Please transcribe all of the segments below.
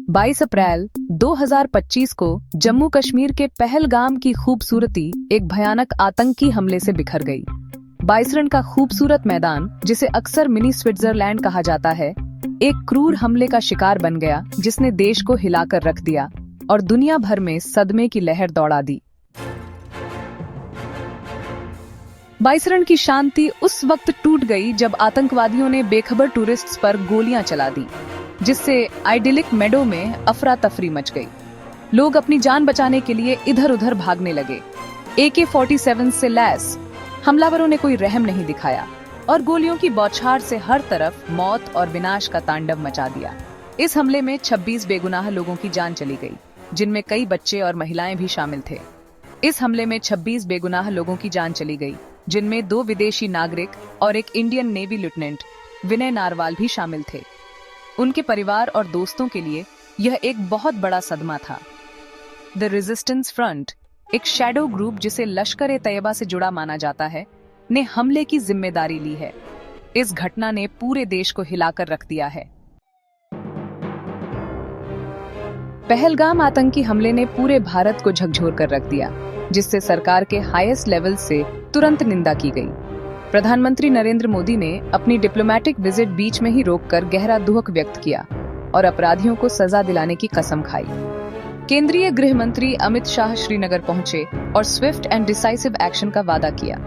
22 अप्रैल 2025 को जम्मू कश्मीर के पहलगाम की खूबसूरती एक भयानक आतंकी हमले से बिखर गई। 22 रन का खूबसूरत मैदान, जिसे अक्सर मिनी स्विट्जरलैंड कहा जाता है, एक क्रूर हमले का शिकार बन गया जिसने देश को हिलाकर रख दिया और दुनिया भर में सदमे की लहर दौड़ा दी। 22 रन की शांति उस वक्त टूट गई जब आतंकवादियों ने बेखबर टूरिस्ट्स पर गोलियां चला दी, जिससे आइडिलिक मेडो में अफरा तफरी मच गई। लोग अपनी जान बचाने के लिए इधर उधर भागने लगे। AK-47 से लैस हमलावरों ने कोई रहम नहीं दिखाया और गोलियों की बौछार से हर तरफ मौत और विनाश का तांडव मचा दिया। इस हमले में 26 बेगुनाह लोगों की जान चली गई, जिनमें कई बच्चे और महिलाएं भी शामिल थे। इस हमले में 26 बेगुनाह लोगों की जान चली गई, जिनमें 2 विदेशी नागरिक और एक इंडियन नेवी लेफ्टिनेंट विनय नारवाल भी शामिल थे। उनके परिवार और दोस्तों के लिए यह एक बहुत बड़ा सदमा था। द रेजिस्टेंस फ्रंट, एक शैडो ग्रुप जिसे लश्कर-ए-तैयबा से जुड़ा माना जाता है, ने हमले की जिम्मेदारी ली है। इस घटना ने पूरे देश को हिलाकर रख दिया है। पहलगाम आतंकी हमले ने पूरे भारत को झकझोर कर रख दिया, जिससे सरकार के हाईएस्ट लेवल से तुरंत निंदा की गई। प्रधानमंत्री नरेंद्र मोदी ने अपनी डिप्लोमैटिक विजिट बीच में ही रोककर गहरा दुख व्यक्त किया और अपराधियों को सजा दिलाने की कसम खाई। केंद्रीय गृह मंत्री अमित शाह श्रीनगर पहुंचे और स्विफ्ट एंड डिसाइसिव एक्शन का वादा किया।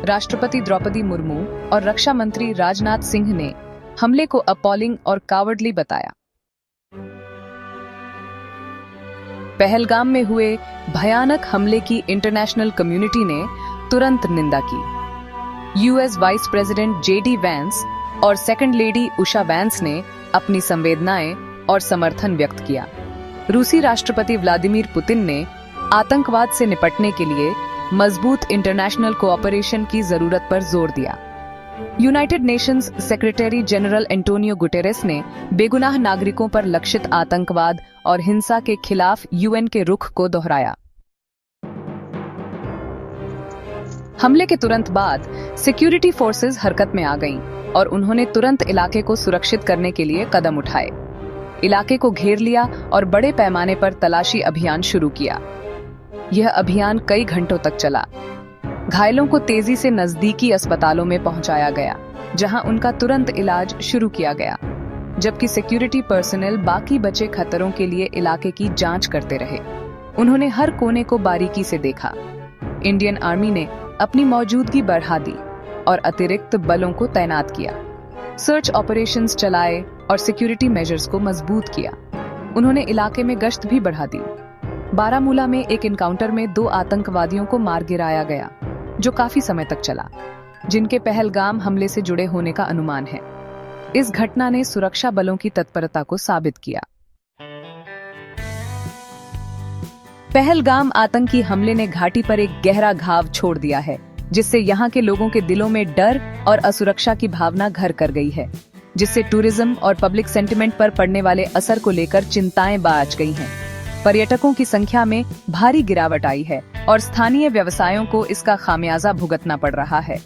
राष्ट्रपति द्रौपदी मुर्मू और रक्षा मंत्री राजनाथ सिंह ने हमले को अपॉलिंग और कावर्डली बताया। पहलगाम में हुए भयानक हमले की इंटरनेशनल कम्युनिटी ने तुरंत निंदा की। US vice president JD Vance और सेकंड लेडी उषा वैंस ने अपनी संवेदनाएं और समर्थन व्यक्त किया। रूसी राष्ट्रपति व्लादिमीर पुतिन ने आतंकवाद से निपटने के लिए मजबूत इंटरनेशनल कोऑपरेशन की जरूरत पर जोर दिया। United Nations secretary general Antonio Guterres ने बेगुनाह नागरिकों पर लक्षित आतंकवाद और हिंसा के खिलाफ UN के रुख को दोहराया। हमले के तुरंत बाद सिक्योरिटी फोर्सेस हरकत में आ गईं और उन्होंने तुरंत इलाके को सुरक्षित करने के लिए कदम उठाए। इलाके को घेर लिया और बड़े पैमाने पर तलाशी अभियान शुरू किया। यह अभियान कई घंटों तक चला। घायलों को तेजी से नजदीकी अस्पतालों में पहुंचाया गया, जहां उनका तुरंत इलाज शुरू किया गया, जबकि सिक्योरिटी पर्सनल बाकी बचे खतरों के लिए इलाके की जांच करते रहे। उन्होंने हर कोने को बारीकी से देखा। इंडियन आर्मी ने अपनी मौजूदगी बढ़ा दी और अतिरिक्त बलों को तैनात किया। सर्च ऑपरेशंस चलाए और सिक्योरिटी मेजर्स को मजबूत किया। उन्होंने इलाके में गश्त भी बढ़ा दी। बारामूला में एक एनकाउंटर में 2 आतंकवादियों को मार गिराया गया, जो काफी समय तक चला, जिनके पहलगाम हमले से जुड़े होने का अनुमान है। इस घटना ने सुरक्षा बलों की तत्परता को साबित किया। पहलगाम आतंकी हमले ने घाटी पर एक गहरा घाव छोड़ दिया है, जिससे यहाँ के लोगों के दिलों में डर और असुरक्षा की भावना घर कर गई है, जिससे टूरिज्म और पब्लिक सेंटिमेंट पर पड़ने वाले असर को लेकर चिंताएं बाज गई हैं। पर्यटकों की संख्या में भारी गिरावट आई है और स्थानीय व्यवसायों को इसका खामियाजा भुगतना पड़ रहा है।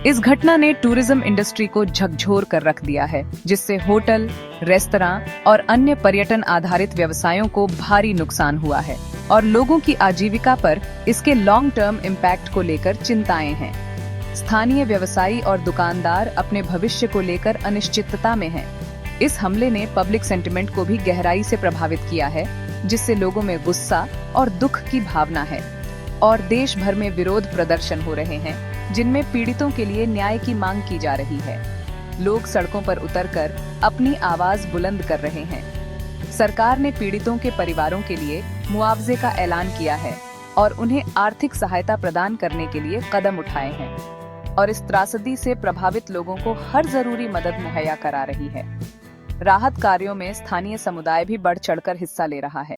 इस घटना ने टूरिज्म इंडस्ट्री को झकझोर कर रख दिया है, जिससे होटल, रेस्तरां और अन्य पर्यटन आधारित व्यवसायों को भारी नुकसान हुआ है और लोगों की आजीविका पर इसके लॉन्ग टर्म इम्पैक्ट को लेकर चिंताएं हैं। स्थानीय व्यवसायी और दुकानदार अपने भविष्य को लेकर अनिश्चितता में हैं। इस हमले ने पब्लिक सेंटिमेंट को भी गहराई से प्रभावित किया है, जिससे लोगों में गुस्सा और दुख की भावना है और देश भर में विरोध प्रदर्शन हो रहे हैं, जिनमें पीड़ितों के लिए न्याय की मांग की जा रही है। लोग सड़कों पर उतरकर अपनी आवाज बुलंद कर रहे हैं। सरकार ने पीड़ितों के परिवारों के लिए मुआवजे का ऐलान किया है और उन्हें आर्थिक सहायता प्रदान करने के लिए कदम उठाए हैं और इस त्रासदी से प्रभावित लोगों को हर जरूरी मदद मुहैया करा रही है। राहत कार्यों में स्थानीय समुदाय भी बढ़ चढ़कर हिस्सा ले रहा है।